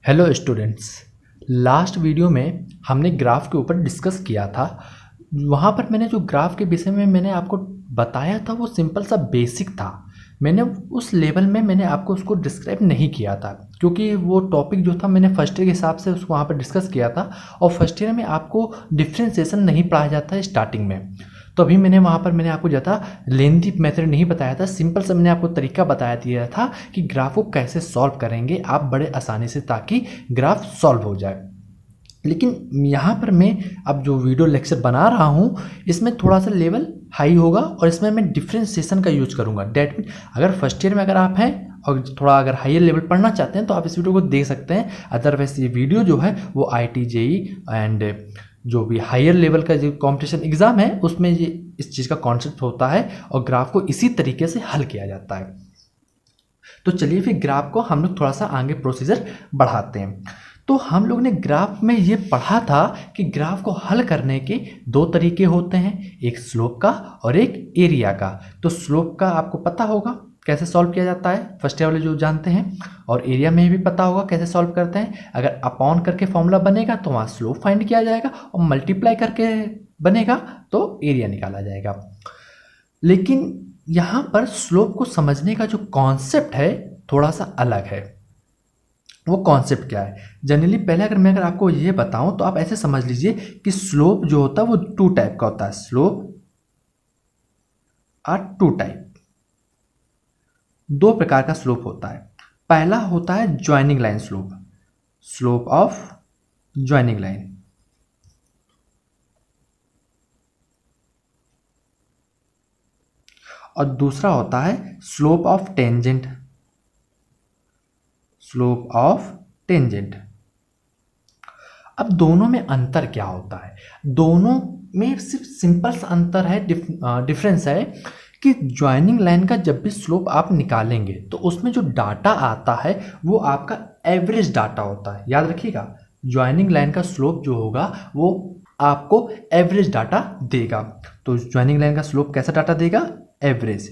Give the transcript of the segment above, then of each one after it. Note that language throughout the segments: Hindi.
Hello students. लास्ट वीडियो में हमने ग्राफ के ऊपर डिस्कस किया था। वहाँ पर मैंने जो ग्राफ के विषय में मैंने आपको बताया था वो सिंपल सा बेसिक था। मैंने उस लेवल में मैंने आपको उसको डिस्क्राइब नहीं किया था क्योंकि वो टॉपिक जो था मैंने फर्स्ट ईयर के हिसाब से उसको वहाँ पर डिस्कस किया था और फर्स्ट ईयर में आपको डिफ्रेंसिएशन नहीं पढ़ाया जाता है स्टार्टिंग में। तो अभी मैंने वहाँ पर मैंने आपको ज़्यादा लेंथी मेथड नहीं बताया था, सिंपल सा मैंने आपको तरीका बताया दिया था कि ग्राफ को कैसे सॉल्व करेंगे आप बड़े आसानी से ताकि ग्राफ सॉल्व हो जाए। लेकिन यहाँ पर मैं अब जो वीडियो लेक्चर बना रहा हूँ इसमें थोड़ा सा लेवल हाई होगा और इसमें मैं डिफ्रेंसिएशन का यूज करूँगा। डेट मीन अगर फर्स्ट ईयर में अगर आप हैं और थोड़ा अगर हायर लेवल पढ़ना चाहते हैं तो आप इस वीडियो को देख सकते हैं। अदरवाइज ये वीडियो जो है वो IIT JEE एंड जो भी हायर लेवल का जो कॉम्पिटिशन एग्ज़ाम है उसमें ये इस चीज़ का कॉन्सेप्ट होता है और ग्राफ को इसी तरीके से हल किया जाता है। तो चलिए फिर ग्राफ को हम लोग थोड़ा सा आगे प्रोसीजर बढ़ाते हैं। तो हम लोग ने ग्राफ में ये पढ़ा था कि ग्राफ को हल करने के दो तरीके होते हैं, एक स्लोप का और एक एरिया का। तो स्लोप का आपको पता होगा कैसे सॉल्व किया जाता है, फर्स्ट ईयर वाले जो जानते हैं, और एरिया में भी पता होगा कैसे सॉल्व करते हैं। अगर अपॉन करके फॉर्मूला बनेगा तो वहाँ स्लोप फाइंड किया जाएगा और मल्टीप्लाई करके बनेगा तो एरिया निकाला जाएगा। लेकिन यहाँ पर स्लोप को समझने का जो कॉन्सेप्ट है थोड़ा सा अलग है। वो कॉन्सेप्ट क्या है? जनरली पहले अगर आपको ये बताऊं तो आप ऐसे समझ लीजिए कि स्लोप जो होता है वो टू टाइप का होता है। स्लोप आर टू टाइप, दो प्रकार का स्लोप होता है। पहला होता है joining line slope, slope of joining line. और दूसरा होता है slope of tangent, slope of tangent. अब दोनों में अंतर क्या होता है? दोनों में सिर्फ सिंपल सा अंतर है, डिफरेंस है कि ज्वाइनिंग लाइन का जब भी स्लोप आप निकालेंगे तो उसमें जो डाटा आता है वो आपका एवरेज डाटा होता है। याद रखिएगा, ज्वाइनिंग लाइन का स्लोप जो होगा वो आपको एवरेज डाटा देगा। तो ज्वाइनिंग लाइन का स्लोप कैसा डाटा देगा? एवरेज।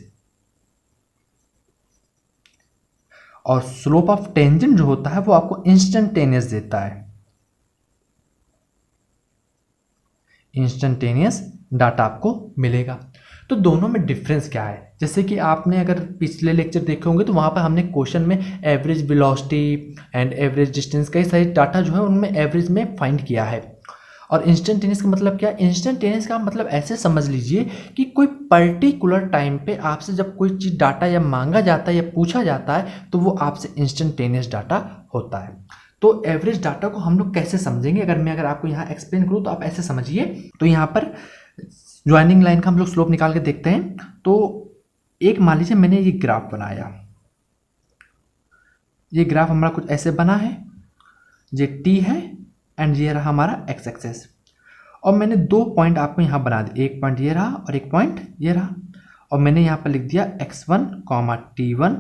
और स्लोप ऑफ टेंजेंट जो होता है वो आपको इंस्टेंटेनियस देता है, इंस्टेंटेनियस डाटा आपको मिलेगा। तो दोनों में डिफरेंस क्या है? जैसे कि आपने अगर पिछले लेक्चर देखे होंगे तो वहाँ पर हमने क्वेश्चन में average velocity and average distance कई सारे डाटा जो है उनमें एवरेज में फाइंड किया है। और इंस्टेंटेनियस का मतलब क्या? इंस्टेंटेनियस का मतलब ऐसे समझ लीजिए कि कोई पर्टिकुलर टाइम पे आपसे जब कोई चीज़ डाटा या मांगा जाता है या पूछा जाता है तो वो आपसे इंस्टेंटेनियस डाटा होता है। तो एवरेज डाटा को हम लोग कैसे समझेंगे? अगर आपको यहाँ एक्सप्लेन करूँ तो आप ऐसे समझिए। तो यहाँ पर ज्वाइनिंग लाइन का हम लोग स्लोप निकाल के देखते हैं। तो एक मान लीजिए मैंने ये ग्राफ बनाया, ये ग्राफ हमारा कुछ ऐसे बना है, ये टी है एंड ये रहा हमारा एक्स एक्सेस। और मैंने दो पॉइंट आपको यहाँ बना दिए, एक पॉइंट ये रहा और एक पॉइंट ये रहा। और मैंने यहाँ पर लिख दिया x1, t1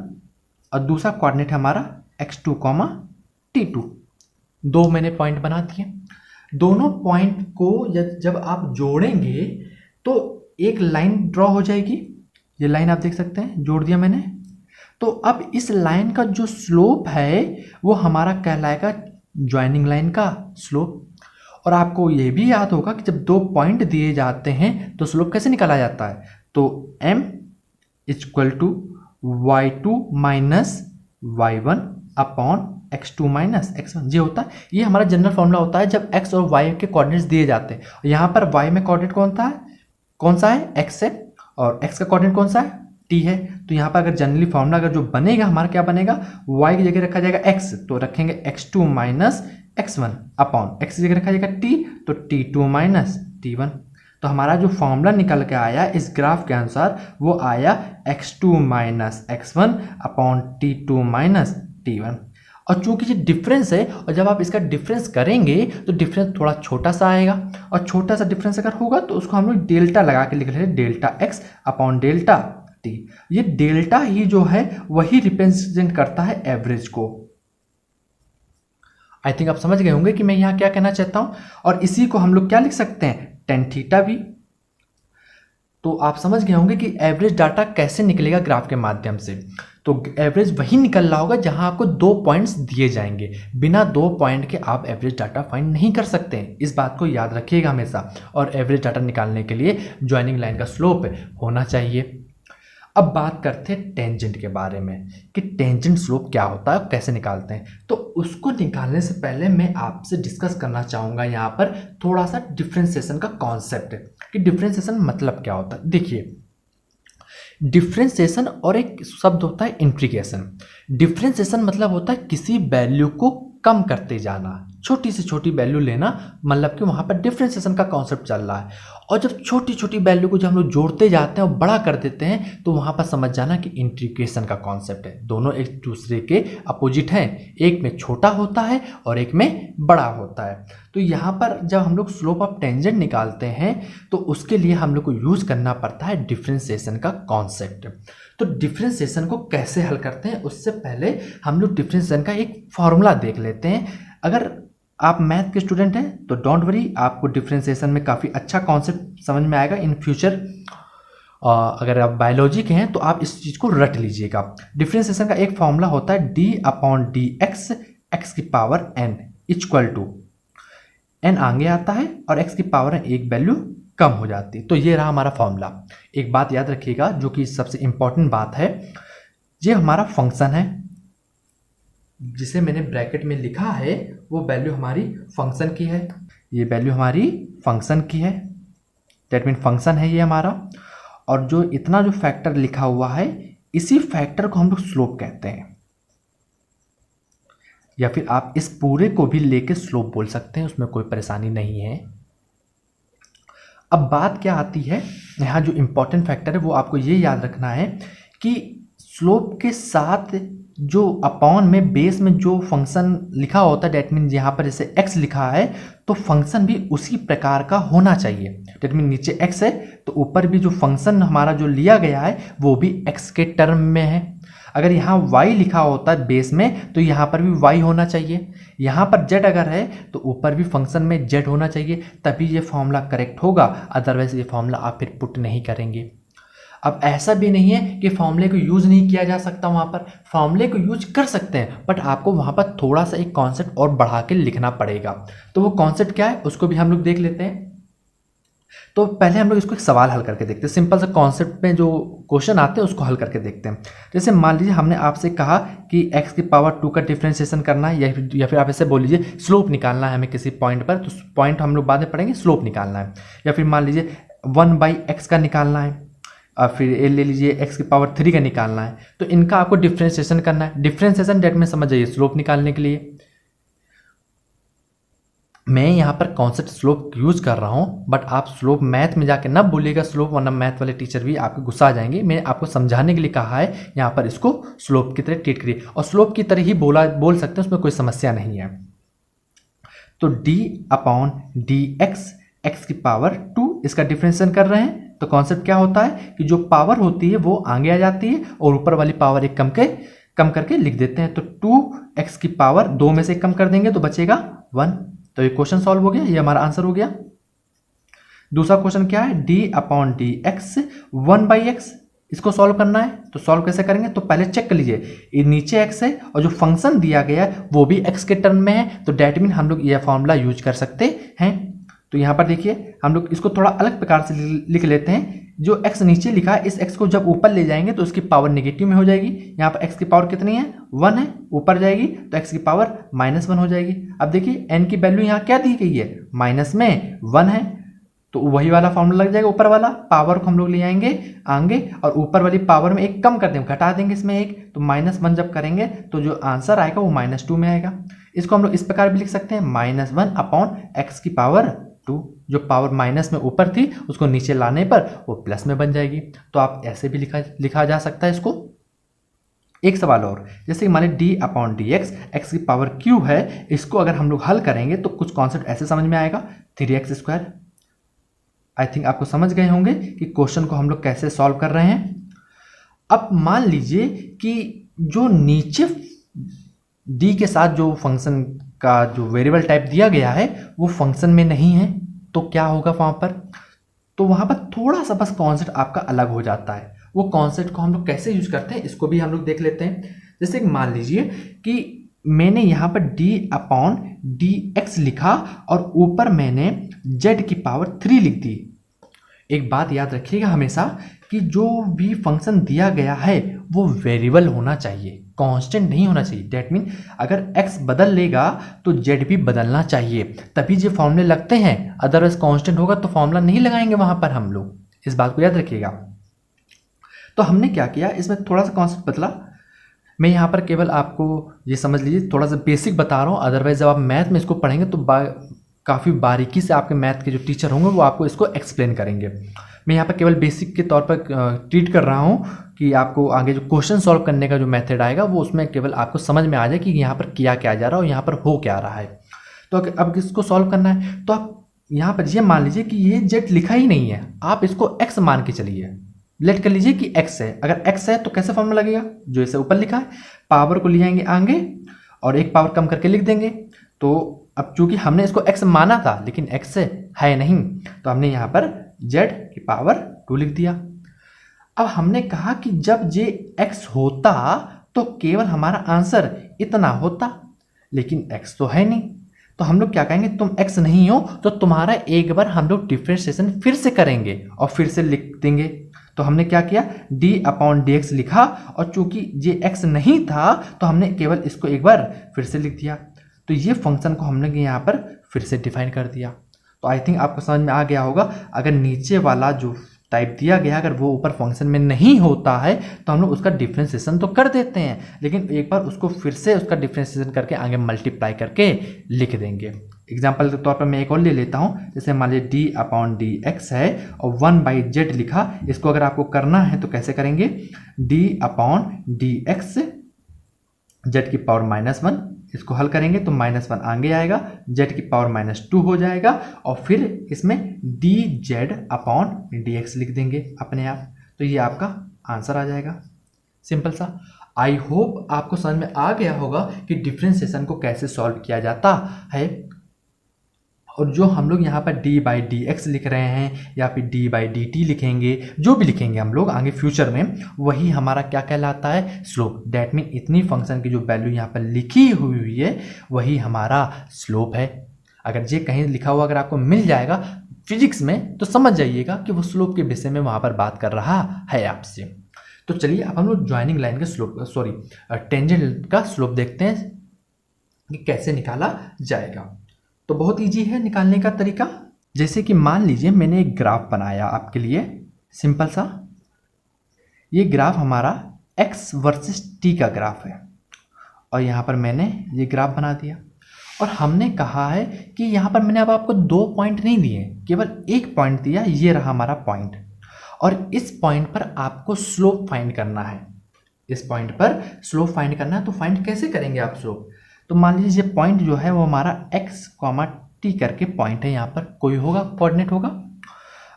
और दूसरा कोऑर्डिनेट हमारा x2, t2। दो मैंने पॉइंट बना दिए। दोनों पॉइंट को जब आप जोड़ेंगे तो एक लाइन ड्रॉ हो जाएगी। ये लाइन आप देख सकते हैं, जोड़ दिया मैंने। तो अब इस लाइन का जो स्लोप है वो हमारा कहलाएगा ज्वाइनिंग लाइन का स्लोप। और आपको ये भी याद होगा कि जब दो पॉइंट दिए जाते हैं तो स्लोप कैसे निकाला जाता है? तो m = y2 minus y1 upon x2 minus x1 ये होता है। ये हमारा जनरल फॉर्मूला होता है जब x और y के कोऑर्डिनेट्स दिए जाते हैं। यहाँ पर y में कोऑर्डिनेट कौन सा है? x है और x का कोऑर्डिनेट कौन सा है? t है। तो यहाँ पर अगर जनरली फॉर्मूला अगर जो बनेगा हमारा क्या बनेगा? y की जगह रखा जाएगा x, तो रखेंगे x2 minus x1 upon x की जगह रखा जाएगा t, तो t2 माइनस t1। तो हमारा जो फॉर्मूला निकल के आया इस ग्राफ के अनुसार वो आया x2 minus x1 upon t2 minus t1। और चूंकि ये डिफरेंस है और जब आप इसका डिफरेंस करेंगे तो डिफरेंस थोड़ा छोटा सा आएगा, और छोटा सा डिफरेंस अगर होगा तो उसको हम लोग डेल्टा लगा के लिख रहे हैं, delta x upon delta t। ये डेल्टा ही जो है वही रिप्रेजेंट करता है एवरेज को। आई थिंक आप समझ गए होंगे कि मैं यहाँ क्या कहना चाहता हूँ। और इसी को हम लोग क्या लिख सकते हैं? टेन थीटा भी। तो आप समझ गए होंगे कि एवरेज डाटा कैसे निकलेगा ग्राफ के माध्यम से। तो एवरेज वही निकल रहा होगा जहां आपको 2 पॉइंट्स दिए जाएंगे। बिना 2 पॉइंट के आप एवरेज डाटा फाइंड नहीं कर सकते हैं, इस बात को याद रखिएगा हमेशा। और एवरेज डाटा निकालने के लिए ज्वाइनिंग लाइन का स्लोप होना चाहिए। अब बात करते हैं टेंजेंट के बारे में कि टेंजेंट स्लोप क्या होता है, कैसे निकालते हैं। तो उसको निकालने से पहले मैं आपसे डिस्कस करना चाहूँगा यहाँ पर थोड़ा सा डिफ्रेंसिएशन का कॉन्सेप्ट कि डिफ्रेंसिएशन मतलब क्या होता है। देखिए, डिफ्रेंसिएशन और एक शब्द होता है इंटीग्रेशन। डिफ्रेंसिएशन मतलब होता है किसी वैल्यू को कम करते जाना, छोटी से छोटी वैल्यू लेना, मतलब कि वहाँ पर डिफ्रेंसिएशन का कॉन्सेप्ट चल रहा है। और जब छोटी छोटी वैल्यू को जब हम लोग जोड़ते जाते हैं और बड़ा कर देते हैं तो वहाँ पर समझ जाना कि इंटीग्रेशन का कॉन्सेप्ट है। दोनों एक दूसरे के अपोजिट हैं, एक में छोटा होता है और एक में बड़ा होता है। तो यहाँ पर जब हम लोग स्लोप ऑफ टेंजेंट निकालते हैं तो उसके लिए हम लोग को यूज करना पड़ता है डिफ्रेंसिएशन का कॉन्सेप्ट। तो डिफ्रेंसिएशन को कैसे हल करते हैं उससे पहले हम लोग डिफ्रेंसिएशन का एक फॉर्मूला देख लेते हैं। अगर आप मैथ के स्टूडेंट हैं तो डोंट वरी, आपको डिफ्रेंसिएशन में काफ़ी अच्छा कॉन्सेप्ट समझ में आएगा इन फ्यूचर। अगर आप बायोलॉजी के हैं तो आप इस चीज़ को रट लीजिएगा। डिफ्रेंसिएशन का एक फॉर्मूला होता है d/dx x की power n equal to n आगे आता है और x की पावर एक वैल्यू कम हो जाती है। तो ये रहा हमारा फॉर्मूला। एक बात याद रखिएगा जो कि सबसे इंपॉर्टेंट बात है, ये हमारा फंक्शन है जिसे मैंने ब्रैकेट में लिखा है, वो वैल्यू हमारी फंक्शन की है। ये वैल्यू हमारी फंक्शन की है, दैट मीन फंक्शन है ये हमारा। और जो इतना जो फैक्टर लिखा हुआ है, इसी फैक्टर को हम लोग स्लोप कहते हैं, या फिर आप इस पूरे को भी लेके स्लोप बोल सकते हैं, उसमें कोई परेशानी नहीं है। अब बात क्या आती है, यहाँ जो इंपॉर्टेंट फैक्टर है वो आपको ये याद रखना है कि स्लोप के साथ जो अपॉन में बेस में जो फंक्शन लिखा होता है, डेट मीन यहाँ पर जैसे x लिखा है तो फंक्शन भी उसी प्रकार का होना चाहिए। डेट मीन नीचे x है तो ऊपर भी जो फंक्शन हमारा जो लिया गया है वो भी x के टर्म में है। अगर यहाँ y लिखा होता है बेस में तो यहाँ पर भी y होना चाहिए। यहाँ पर z अगर है तो ऊपर भी फंक्शन में z होना चाहिए, तभी ये फॉर्मूला करेक्ट होगा। अदरवाइज ये फॉर्मूला आप फिर पुट नहीं करेंगे। अब ऐसा भी नहीं है कि फॉर्मूले को यूज़ नहीं किया जा सकता, वहाँ पर फॉर्मूले को यूज कर सकते हैं, बट आपको वहाँ पर थोड़ा सा एक कॉन्सेप्ट और बढ़ा के लिखना पड़ेगा। तो वो कॉन्सेप्ट क्या है उसको भी हम लोग देख लेते हैं। तो पहले हम लोग इसको एक सवाल हल करके देखते हैं। सिंपल सा कॉन्सेप्ट में जो क्वेश्चन आते हैं उसको हल करके देखते हैं। जैसे मान लीजिए हमने आपसे कहा कि x की पावर 2 का डिफ्रेंशिएशन करना है, या फिर आप ऐसे बोल लीजिए स्लोप निकालना है हमें किसी पॉइंट पर, तो पॉइंट हम लोग बाद में पढ़ेंगे, स्लोप निकालना है। या फिर मान लीजिए 1/x का निकालना है, और फिर ए ले लीजिए x की पावर 3 का निकालना है। तो इनका आपको डिफ्रेंशिएशन करना है। डिफ्रेंशिएशन डेट में समझ जाइए स्लोप निकालने के लिए मैं यहाँ पर कॉन्सेप्ट स्लोप यूज कर रहा हूँ, बट आप स्लोप मैथ में जाके ना बोलिएगा स्लोप, वरना मैथ वाले टीचर भी आपके गुस्सा आ जाएंगे। मैंने आपको समझाने के लिए कहा है, यहाँ पर इसको स्लोप की तरह ट्रीट करिए और स्लोप की तरह ही बोल सकते हैं, उसमें कोई समस्या नहीं है। तो d/dx x की पावर 2 इसका डिफ्रेंशिएशन कर रहे हैं। तो कॉन्सेप्ट क्या होता है कि जो पावर होती है वो आगे आ जाती है और ऊपर वाली पावर एक कम करके लिख देते हैं। तो 2x की पावर 2 में से कम कर देंगे तो बचेगा 1। तो ये क्वेश्चन सॉल्व हो गया, ये हमारा आंसर हो गया। दूसरा क्वेश्चन क्या है, d/dx 1/x, इसको सॉल्व करना है। तो सॉल्व कैसे करेंगे, तो पहले चेक कर लीजिए ये नीचे x है और जो फंक्शन दिया गया है वो भी x के टर्म में है, तो डेट मीन हम लोग यह फॉर्मूला यूज कर सकते हैं। तो यहाँ पर देखिए हम लोग इसको थोड़ा अलग प्रकार से लिख लेते हैं। जो x नीचे लिखा है इस x को जब ऊपर ले जाएंगे तो उसकी पावर नेगेटिव में हो जाएगी। यहाँ पर x की पावर कितनी है, 1 है, ऊपर जाएगी तो x की पावर -1 हो जाएगी। अब देखिए n की वैल्यू यहाँ क्या दी गई है, माइनस में 1 है, तो वही वाला फॉर्मूला लग जाएगा। ऊपर वाला पावर को हम लोग ले आएंगे आगे और ऊपर वाली पावर में एक कम कर देंगे, घटा देंगे इसमें एक, तो -1 जब करेंगे तो जो आंसर आएगा वो -2 में आएगा। इसको हम लोग इस प्रकार भी लिख सकते हैं, -1/x की पावर 2, जो पावर माइनस में ऊपर थी उसको नीचे लाने पर वो प्लस में बन जाएगी। तो आप ऐसे भी लिखा जा सकता है इसको। एक सवाल और, जैसे मान लीजिए d/dx x की पावर q है, इसको अगर हम लोग हल करेंगे तो कुछ कॉन्सेप्ट ऐसे समझ में आएगा, 3x²। आई थिंक आपको समझ गए होंगे कि क्वेश्चन को हम लोग कैसे सॉल्व कर रहे हैं। अब मान लीजिए कि जो नीचे d के साथ जो फंक्शन का जो वेरिएबल टाइप दिया गया है वो फंक्शन में नहीं है, तो क्या होगा वहाँ पर, तो वहाँ पर थोड़ा सा बस कॉन्सेप्ट आपका अलग हो जाता है। वो कॉन्सेप्ट को हम लोग कैसे यूज करते हैं इसको भी हम लोग देख लेते हैं। जैसे कि मान लीजिए कि मैंने यहाँ पर d/dx लिखा और ऊपर मैंने z⁻³ लिख दी। एक बात याद रखिएगा हमेशा कि जो भी फंक्शन दिया गया है वो वेरिएबल होना चाहिए, कांस्टेंट नहीं होना चाहिए। दैट मीन अगर x बदल लेगा तो z भी बदलना चाहिए, तभी जो फॉर्मूले लगते हैं। अदरवाइज कांस्टेंट होगा तो फॉर्मूला नहीं लगाएंगे वहां पर हम लोग, इस बात को याद रखिएगा। तो हमने क्या किया, इसमें थोड़ा सा कॉन्सेप्ट बदला। मैं यहाँ पर केवल आपको ये समझ लीजिए, थोड़ा सा बेसिक बता रहा हूँ, अदरवाइज जब आप मैथ में इसको पढ़ेंगे तो काफ़ी बारीकी से आपके मैथ के जो टीचर होंगे वो आपको इसको एक्सप्लेन करेंगे। मैं यहाँ पर केवल बेसिक के तौर पर ट्रीट कर रहा हूँ कि आपको आगे जो क्वेश्चन सॉल्व करने का जो मेथड आएगा वो उसमें केवल आपको समझ में आ जाए कि यहाँ पर किया क्या जा रहा है और यहाँ पर हो क्या रहा है। तो अब इसको सॉल्व करना है तो आप यहाँ पर ये मान लीजिए कि ये z लिखा ही नहीं है, आप इसको x मान के चलिए। लेट कर लीजिए कि x है, अगर x है तो कैसे फॉर्मूला लगेगा, जो इसे ऊपर लिखा है पावर को ले आएंगे आगे और एक पावर कम करके लिख देंगे। तो अब चूंकि हमने इसको x माना था लेकिन x है नहीं, तो हमने यहाँ पर z⁻² लिख दिया। अब हमने कहा कि जब ये x होता तो केवल हमारा आंसर इतना होता, लेकिन x तो है नहीं। तो हम लोग क्या कहेंगे, तुम x नहीं हो तो तुम्हारा एक बार हम लोग डिफरेंशिएशन फिर से करेंगे और फिर से लिख देंगे। तो हमने क्या किया, d/dx लिखा और चूंकि ये x नहीं था तो हमने केवल इसको एक बार फिर से लिख दिया। तो ये फंक्शन को हमने यहाँ पर फिर से डिफाइन कर दिया। तो आई थिंक आपको समझ में आ गया होगा। अगर नीचे वाला जो टाइप दिया गया अगर वो ऊपर फंक्शन में नहीं होता है तो हम लोग उसका डिफरेंशिएशन तो कर देते हैं, लेकिन एक बार उसको फिर से उसका डिफरेंशिएशन करके आगे मल्टीप्लाई करके लिख देंगे। एग्जाम्पल के तौर पर मैं एक और ले लेता हूँ। जैसे मान लीजिए d/dx है और 1/z लिखा, इसको अगर आपको करना है तो कैसे करेंगे, d/dx z⁻⁻1, इसको हल करेंगे तो -1 आगे आएगा, z⁻⁻2 हो जाएगा और फिर इसमें dz/dx लिख देंगे अपने आप। तो ये आपका आंसर आ जाएगा, सिंपल सा। आई होप आपको समझ में आ गया होगा कि डिफरेंशिएशन को कैसे सॉल्व किया जाता है। और जो हम लोग यहाँ पर d/dx लिख रहे हैं या फिर d/dt लिखेंगे, जो भी लिखेंगे हम लोग आगे फ्यूचर में, वही हमारा क्या कहलाता है, स्लोप। डैट मीन इतनी फंक्शन की जो वैल्यू यहाँ पर लिखी हुई है वही हमारा स्लोप है। अगर ये कहीं लिखा हुआ अगर आपको मिल जाएगा फिजिक्स में तो समझ जाइएगा कि वो स्लोप के विषय में वहाँ पर बात कर रहा है आपसे। तो चलिए अब हम लोग ज्वाइनिंग लाइन का स्लोप टेंजेंट का स्लोप देखते हैं कि कैसे निकाला जाएगा। तो बहुत इजी है निकालने का तरीका। जैसे कि मान लीजिए मैंने एक ग्राफ बनाया आपके लिए, सिंपल सा। ये ग्राफ हमारा x वर्सेस t का ग्राफ है और यहाँ पर मैंने ये ग्राफ बना दिया और हमने कहा है कि यहाँ पर मैंने अब आपको 2 पॉइंट नहीं दिए, केवल एक पॉइंट दिया, ये रहा हमारा पॉइंट। और इस पॉइंट पर आपको स्लोप फाइंड करना है। इस पॉइंट पर स्लोप फाइंड करना है। तो फाइंड कैसे करेंगे आप स्लोप, तो मान लीजिए पॉइंट जो है वो हमारा x, t करके पॉइंट है, यहाँ पर कोई होगा कोऑर्डिनेट होगा।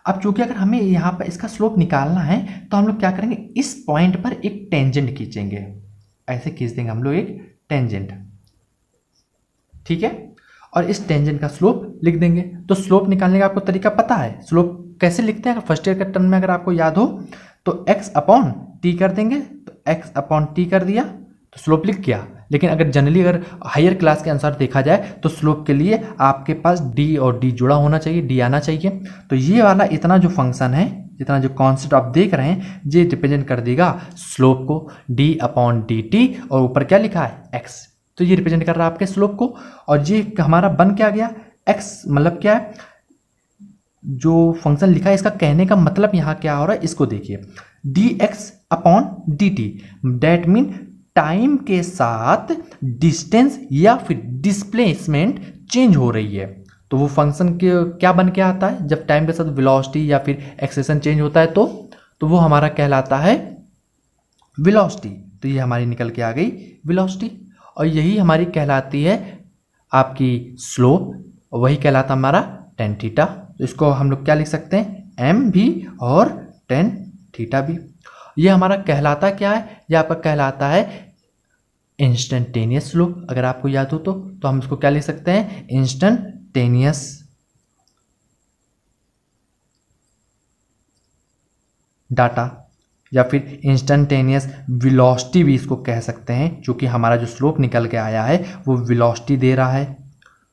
अब चूंकि अगर हमें यहाँ पर इसका स्लोप निकालना है तो हम लोग क्या करेंगे, इस पॉइंट पर एक टेंजेंट खींचेंगे, ऐसे खींच देंगे हम लोग एक टेंजेंट, ठीक है। और इस टेंजेंट का स्लोप लिख देंगे। तो स्लोप निकालने का आपको तरीका पता है, स्लोप कैसे लिखते हैं, अगर फर्स्ट ईयर के टर्म में अगर आपको याद हो तो x/t कर देंगे। तो x/t कर दिया तो स्लोप लिख गया। लेकिन अगर जनरली अगर हायर क्लास के अनुसार देखा जाए तो स्लोप के लिए आपके पास d और d जुड़ा होना चाहिए, d आना चाहिए। तो ये वाला इतना जो फंक्शन है, इतना जो कॉन्सेप्ट आप देख रहे हैं, ये रिप्रेजेंट कर देगा स्लोप को, d/dt और ऊपर क्या लिखा है x। तो ये रिप्रेजेंट कर रहा है आपके स्लोप को। और ये हमारा बन क्या गया, x मतलब क्या है, जो फंक्शन लिखा है इसका कहने का मतलब यहाँ क्या हो रहा है, इसको देखिए, dx/dt दैट मीन टाइम के साथ डिस्टेंस या फिर डिस्प्लेसमेंट चेंज हो रही है। तो वो फंक्शन के क्या बन के आता है, जब टाइम के साथ वेलोसिटी या फिर एक्सेलेरेशन चेंज होता है तो वो हमारा कहलाता है वेलोसिटी। तो ये हमारी निकल के आ गई वेलोसिटी और यही हमारी कहलाती है आपकी स्लोप, वही कहलाता हमारा tan थीटा। तो इसको हम लोग क्या लिख सकते हैं, m भी और tan थीटा भी। ये हमारा कहलाता क्या है, ये आपका कहलाता है इंस्टेंटेनियस स्लोप। अगर आपको याद हो तो हम इसको क्या लिख सकते हैं, इंस्टेंटेनियस डाटा, या फिर इंस्टेंटेनियस वेलोसिटी भी इसको कह सकते हैं, क्योंकि हमारा जो स्लोप निकल के आया है वो वेलोसिटी दे रहा है,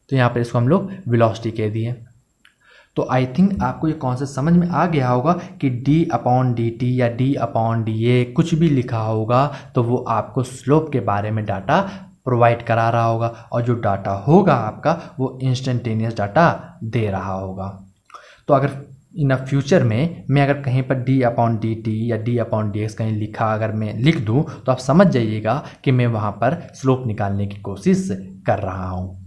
तो यहाँ पर इसको हम लोग वेलोसिटी कह दिए। तो आई थिंक आपको ये कॉन्सेप्ट समझ में आ गया होगा कि d/dt या d/da कुछ भी लिखा होगा तो वो आपको स्लोप के बारे में डाटा प्रोवाइड करा रहा होगा, और जो डाटा होगा आपका वो इंस्टेंटेनियस डाटा दे रहा होगा। तो अगर इन फ्यूचर में मैं अगर कहीं पर d/dt या d/dx कहीं लिखा अगर मैं लिख दूं तो आप समझ जाइएगा कि मैं वहाँ पर स्लोप निकालने की कोशिश कर रहा हूँ।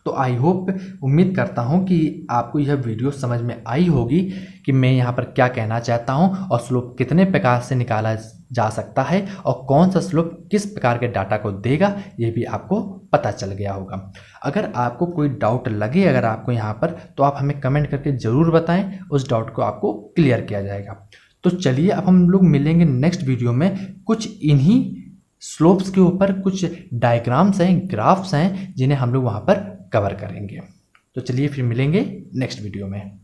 तो आई होप, उम्मीद करता हूँ कि आपको यह वीडियो समझ में आई होगी कि मैं यहाँ पर क्या कहना चाहता हूँ और स्लोप कितने प्रकार से निकाला जा सकता है और कौन सा स्लोप किस प्रकार के डाटा को देगा, ये भी आपको पता चल गया होगा। अगर आपको कोई डाउट लगे अगर आपको यहाँ पर, तो आप हमें कमेंट करके ज़रूर बताएं, उस डाउट को आपको क्लियर किया जाएगा। तो चलिए अब हम लोग मिलेंगे नेक्स्ट वीडियो में, कुछ इन्हीं स्लोप्स के ऊपर कुछ डायग्राम्स हैं, ग्राफ्स हैं, जिन्हें हम लोग वहाँ पर कवर करेंगे। तो चलिए फिर मिलेंगे नेक्स्ट वीडियो में।